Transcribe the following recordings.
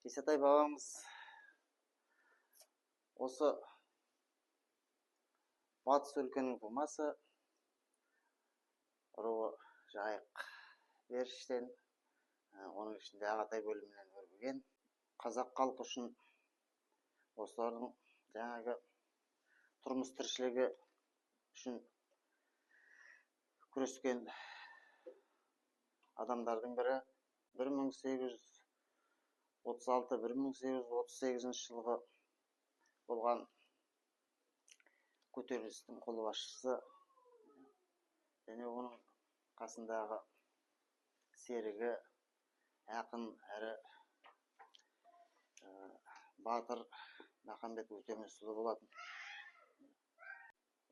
Исатай бабамыз осы батыс өлкенің тумасы, руы Жайық беріштен, оның ішінде Ағатай бөлімінен өрбіген. Қазақ халқы үшін осылардың жаңағы тұрмыс тіршілігі үшін күрескен адамдардың бірі. 1836-1838 жылғы болған көтерілістің қолбасшысы және оның қасындағы серігі, ақын әрі батыр Махамбет Өтемісұлы болатын.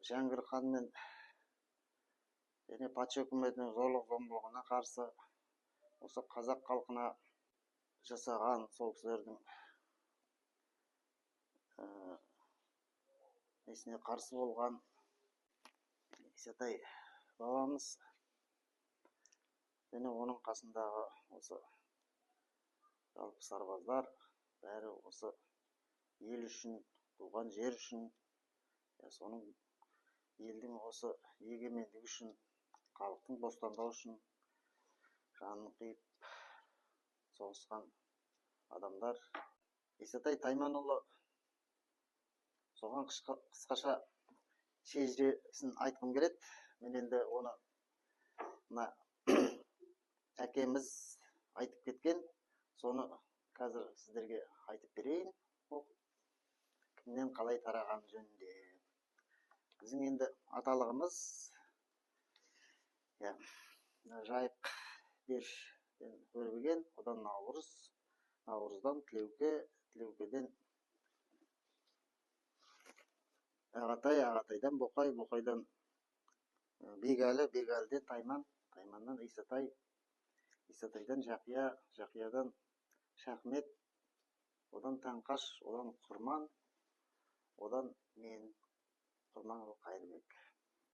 Жәңгір ханмен және патша үкіметінің зорлық-зомбылығына қарсы осы қазақ халқына жасаған сол кісілердің несіне қарсы болған Исатай бабамыз және оның қасындағы осы жалпы сарбаздар бәрі осы ел үшін, туған жер үшін, соның елдің осы егемендігі үшін, халықтың бостандығы үшін жанын қиып соғысқан адамдар. Исатай Тайманұлы соған қысқаша шежіресін айтқым келеді. Мен енді оны әкеміз айтып кеткен, соны қазір сіздерге айтып берейін. Кімнен қалай тараған жөнінде. Біздің енді аталығымыз Жайық беріштен өрбіген, одан Наурыз, Наурыздан Тілеуке, Тілеукеден Ағатай, Ағатайдан Боқай, Боқайдан Бегәлі, Бегәліден Тайман, Тайманнан Исатай, Исатайдан Жақия, Жақиядан Шахмет, одан Таңқаш, одан Құрман, одан мен, Құрманұлы Қайырбек.